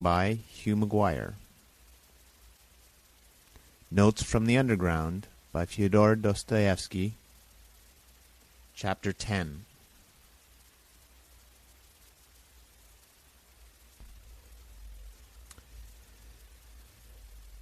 by Hugh Maguire. Notes from the Underground by Fyodor Dostoyevsky. Chapter 10.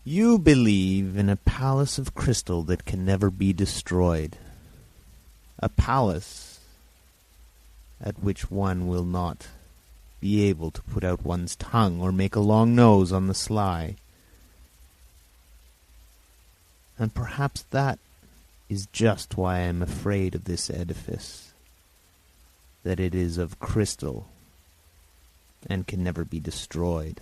You believe in a palace of crystal that can never be destroyed. A palace at which one will not be able to put out one's tongue or make a long nose on the sly. And perhaps that is just why I am afraid of this edifice, that it is of crystal and can never be destroyed,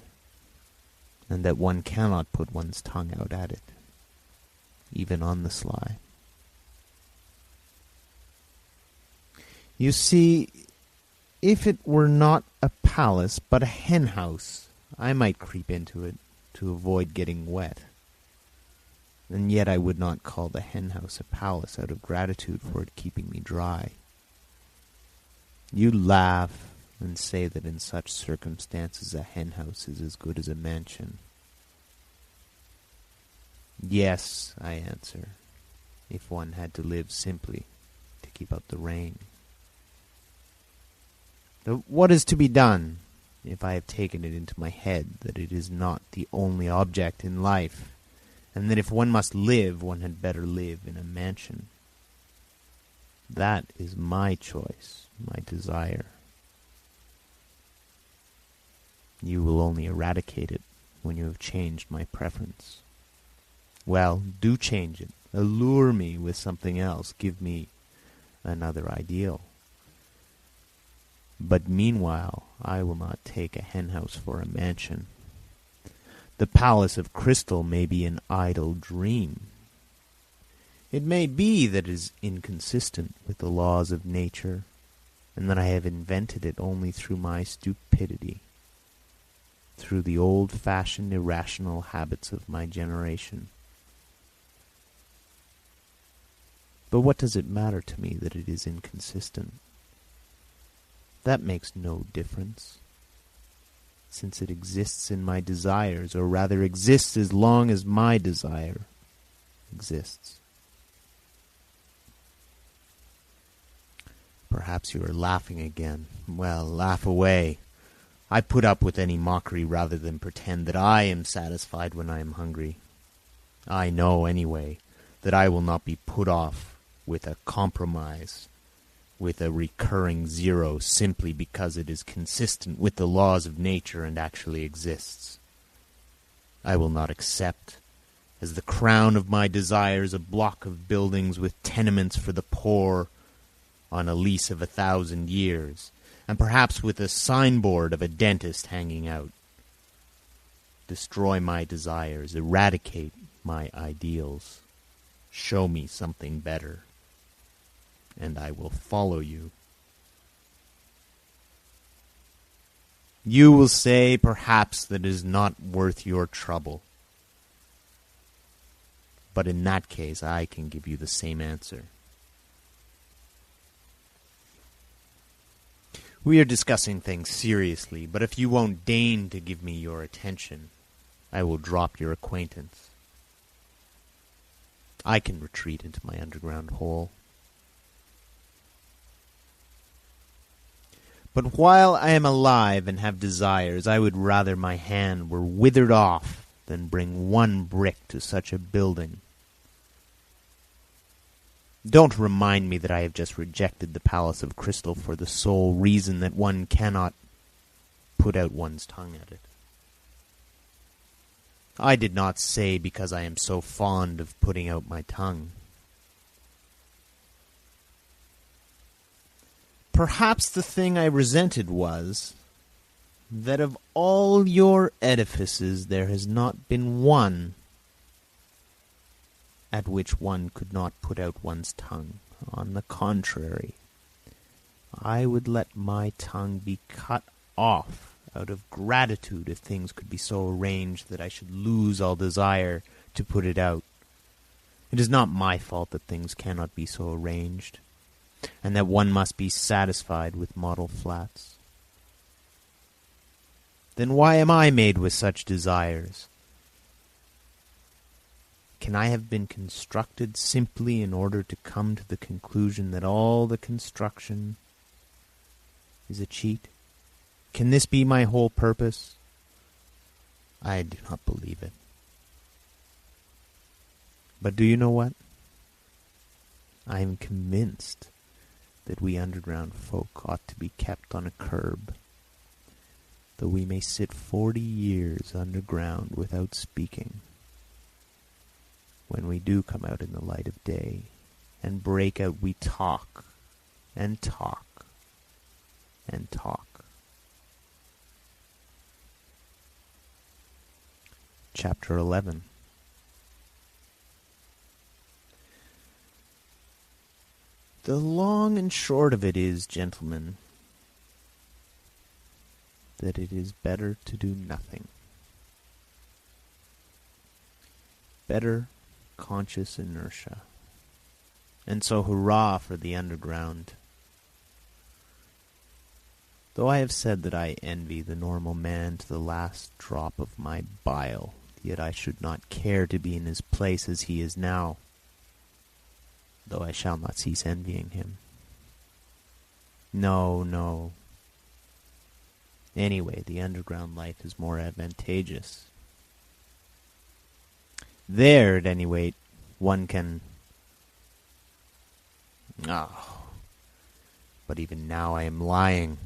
and that one cannot put one's tongue out at it, even on the sly. You see, if it were not a palace but a hen house, I might creep into it to avoid getting wet. And yet I would not call the hen house a palace out of gratitude for it keeping me dry. You laugh and say that in such circumstances a hen house is as good as a mansion. Yes, I answer, if one had to live simply to keep out the rain. But what is to be done if I have taken it into my head that it is not the only object in life, and that if one must live, one had better live in a mansion? That is my choice, my desire. You will only eradicate it when you have changed my preference. Well, do change it. Allure me with something else. Give me another ideal. But meanwhile, I will not take a hen house for a mansion. The palace of crystal may be an idle dream. It may be that it is inconsistent with the laws of nature, and that I have invented it only through my stupidity, through the old-fashioned irrational habits of my generation. But what does it matter to me that it is inconsistent? That makes no difference, since it exists in my desires, or rather exists as long as my desire exists. Perhaps you are laughing again. Well, laugh away. I put up with any mockery rather than pretend that I am satisfied when I am hungry. I know, anyway, that I will not be put off with a compromise, with a recurring zero, simply because it is consistent with the laws of nature and actually exists. I will not accept, as the crown of my desires, a block of buildings with tenements for the poor on a lease of 1,000 years, and perhaps with a signboard of a dentist hanging out. Destroy my desires, eradicate my ideals, show me something better, and I will follow you. You will say, perhaps, that it is not worth your trouble. But in that case, I can give you the same answer. We are discussing things seriously, but if you won't deign to give me your attention, I will drop your acquaintance. I can retreat into my underground hole. But while I am alive and have desires, I would rather my hand were withered off than bring one brick to such a building. Don't remind me that I have just rejected the palace of crystal for the sole reason that one cannot put out one's tongue at it. I did not say because I am so fond of putting out my tongue. Perhaps the thing I resented was that of all your edifices there has not been one at which one could not put out one's tongue. On the contrary, I would let my tongue be cut off out of gratitude if things could be so arranged that I should lose all desire to put it out. It is not my fault that things cannot be so arranged, and that one must be satisfied with model flats. Then why am I made with such desires? Can I have been constructed simply in order to come to the conclusion that all the construction is a cheat? Can this be my whole purpose? I do not believe it. But do you know what? I am convinced that we underground folk ought to be kept on a curb, though we may sit 40 years underground without speaking. When we do come out in the light of day and break out, we talk and talk and talk. Chapter 11. The long and short of it is, gentlemen, that it is better to do nothing. Better conscious inertia. And so hurrah for the underground. Though I have said that I envy the normal man to the last drop of my bile, yet I should not care to be in his place as he is now, though I shall not cease envying him. No, no. Anyway, the underground life is more advantageous. There, at any rate, one can... But even now I am lying.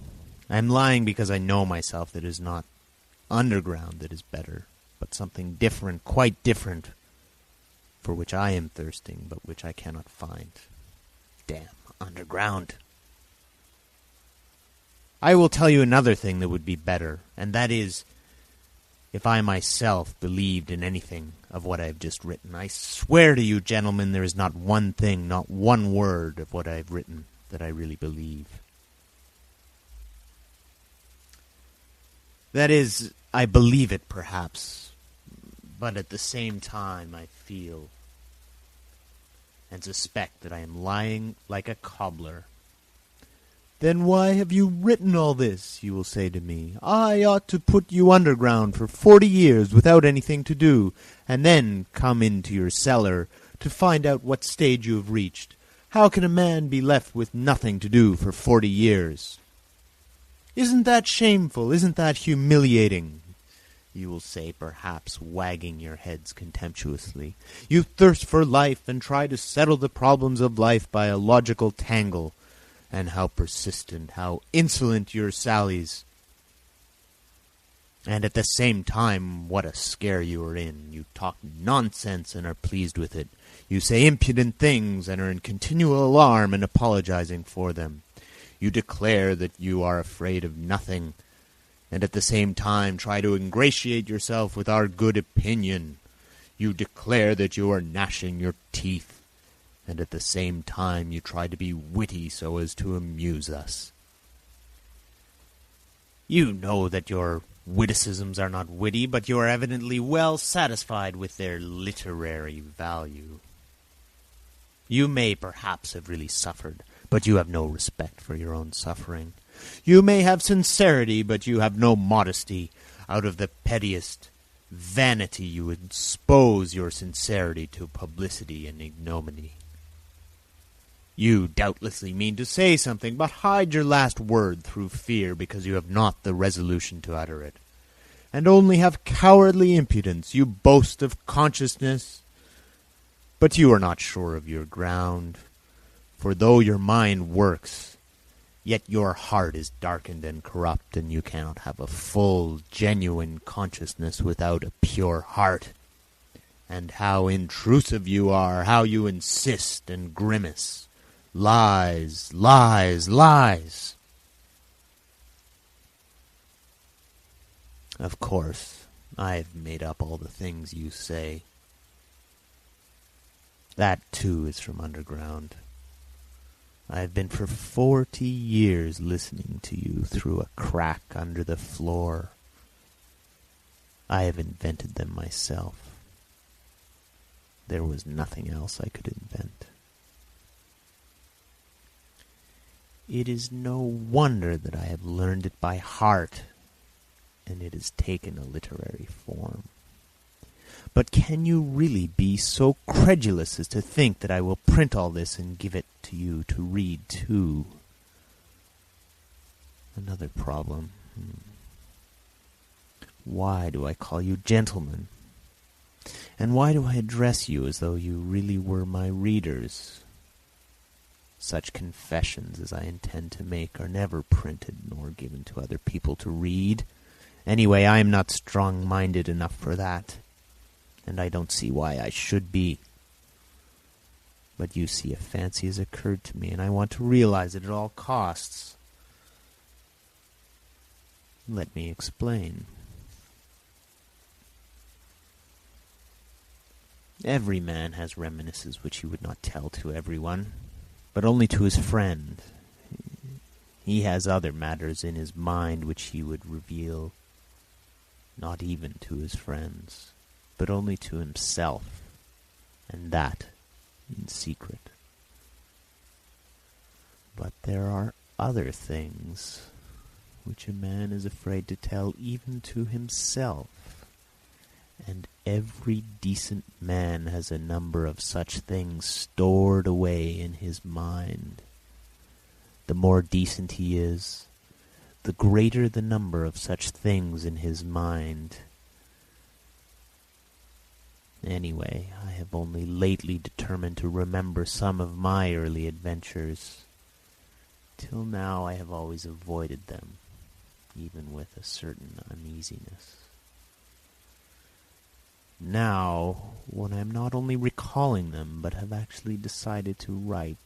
I am lying because I know myself that it is not underground that is better, but something different, quite different, for which I am thirsting, but which I cannot find. Damn underground. I will tell you another thing that would be better, and that is, if I myself believed in anything of what I have just written. I swear to you, gentlemen, there is not one thing, not one word of what I have written that I really believe. That is, I believe it, perhaps, but at the same time I feel and suspect that I am lying like a cobbler. Then why have you written all this, you will say to me. I ought to put you underground for 40 years without anything to do, and then come into your cellar to find out what stage you have reached. How can a man be left with nothing to do for 40 years? Isn't that shameful? Isn't that humiliating? You will say, perhaps, wagging your heads contemptuously. You thirst for life and try to settle the problems of life by a logical tangle. And how persistent, how insolent your sallies. And at the same time, what a scare you are in. You talk nonsense and are pleased with it. You say impudent things and are in continual alarm and apologizing for them. You declare that you are afraid of nothing, and at the same time try to ingratiate yourself with our good opinion. You declare that you are gnashing your teeth, and at the same time you try to be witty so as to amuse us. You know that your witticisms are not witty, but you are evidently well satisfied with their literary value. You may perhaps have really suffered, but you have no respect for your own suffering. You may have sincerity, but you have no modesty. Out of the pettiest vanity you expose your sincerity to publicity and ignominy. You doubtlessly mean to say something, but hide your last word through fear, because you have not the resolution to utter it, and only have cowardly impudence. You boast of consciousness, but you are not sure of your ground, for though your mind works, yet your heart is darkened and corrupt, and you cannot have a full, genuine consciousness without a pure heart. And how intrusive you are, how you insist and grimace. Lies, lies, lies. Of course, I have made up all the things you say. That, too, is from underground. I have been for 40 years listening to you through a crack under the floor. I have invented them myself. There was nothing else I could invent. It is no wonder that I have learned it by heart. and it has taken a literary form. But can you really be so credulous as to think that I will print all this and give it to you to read too? Another problem. Why do I call you gentlemen? And why do I address you as though you really were my readers? Such confessions as I intend to make are never printed nor given to other people to read. Anyway, I am not strong-minded enough for that, and I don't see why I should be. But you see, a fancy has occurred to me, and I want to realize it at all costs. Let me explain. Every man has reminiscences which he would not tell to everyone, but only to his friend. He has other matters in his mind which he would reveal not even to his friends, but only to himself, and that in secret. But there are other things which a man is afraid to tell even to himself, and every decent man has a number of such things stored away in his mind. The more decent he is, the greater the number of such things in his mind. Anyway, I have only lately determined to remember some of my early adventures. Till now I have always avoided them, even with a certain uneasiness. Now, when I am not only recalling them, but have actually decided to write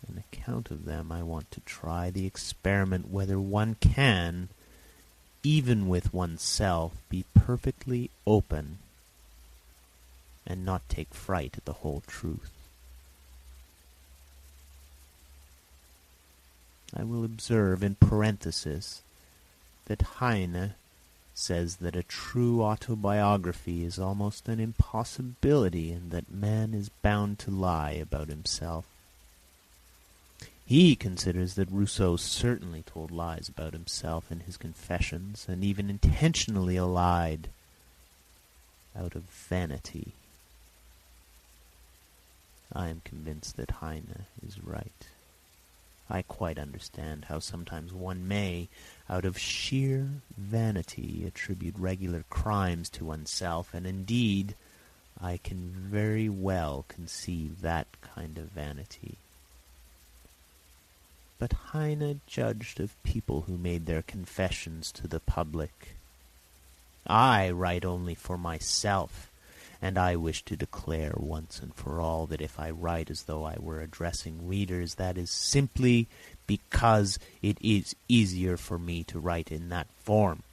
an account of them, I want to try the experiment whether one can, even with oneself, be perfectly open and not take fright at the whole truth. I will observe in parenthesis that Heine says that a true autobiography is almost an impossibility and that man is bound to lie about himself. He considers that Rousseau certainly told lies about himself in his confessions, and even intentionally lied out of vanity. I am convinced that Heine is right. I quite understand how sometimes one may, out of sheer vanity, attribute regular crimes to oneself, and indeed I can very well conceive that kind of vanity. But Heine judged of people who made their confessions to the public. I write only for myself, and I wish to declare once and for all that if I write as though I were addressing readers, that is simply because it is easier for me to write in that form.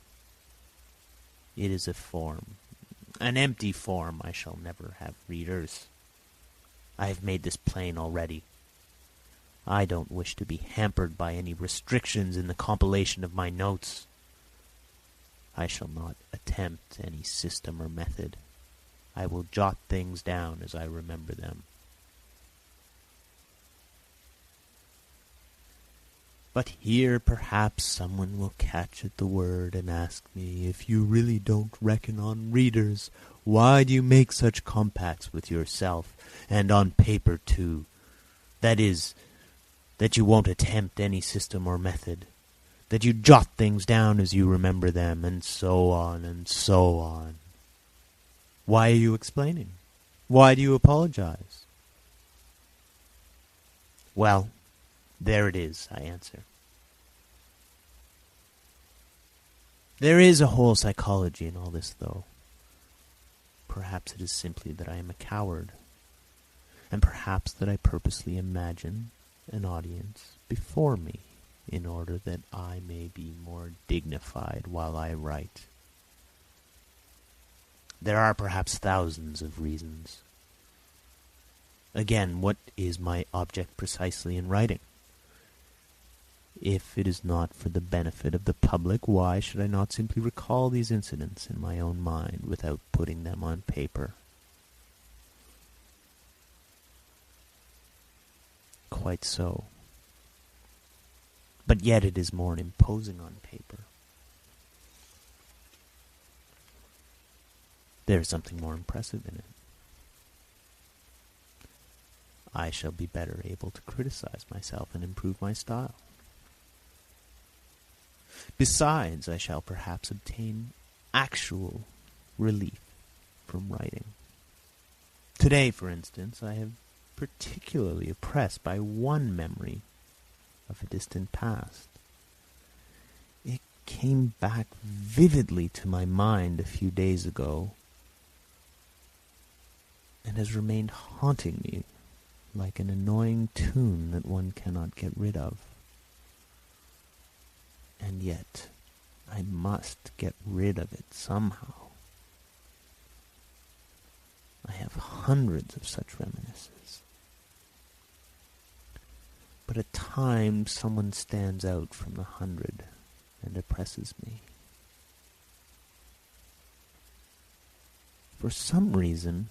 It is a form, an empty form. I shall never have readers. I have made this plain already. I don't wish to be hampered by any restrictions in the compilation of my notes. I shall not attempt any system or method. I will jot things down as I remember them. But here perhaps someone will catch at the word and ask me, if you really don't reckon on readers, why do you make such compacts with yourself, and on paper too? That is, that you won't attempt any system or method, that you jot things down as you remember them, and so on and so on. Why are you explaining? Why do you apologize? Well, there it is, I answer. There is a whole psychology in all this, though. Perhaps it is simply that I am a coward, and perhaps that I purposely imagine an audience before me in order that I may be more dignified while I write. There are perhaps thousands of reasons. Again, what is my object precisely in writing? If it is not for the benefit of the public, why should I not simply recall these incidents in my own mind without putting them on paper? Quite so. But yet it is more imposing on paper. There is something more impressive in it. I shall be better able to criticize myself and improve my style. Besides, I shall perhaps obtain actual relief from writing. Today, for instance, I have particularly oppressed by one memory of a distant past. It came back vividly to my mind a few days ago and has remained haunting me like an annoying tune that one cannot get rid of. And yet, I must get rid of it somehow. I have hundreds of such reminiscences. But at times someone stands out from the hundred and oppresses me. For some reason,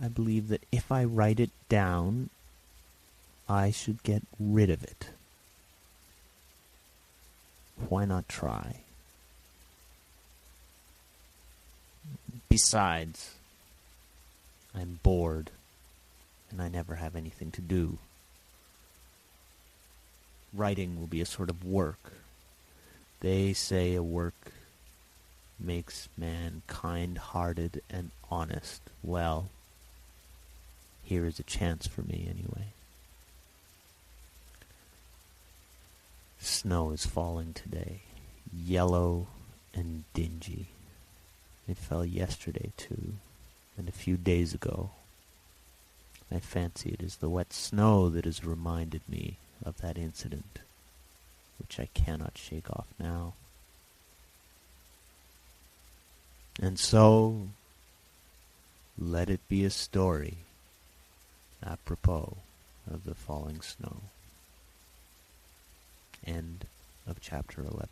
I believe that if I write it down, I should get rid of it. Why not try? Besides, I'm bored, and I never have anything to do. Writing will be a sort of work. They say a work makes man kind-hearted and honest. Well, here is a chance for me anyway. Snow is falling today, yellow and dingy. It fell yesterday too, and a few days ago. I fancy it is the wet snow that has reminded me of that incident, which I cannot shake off now. And so, let it be a story apropos of the falling snow. End of chapter 11.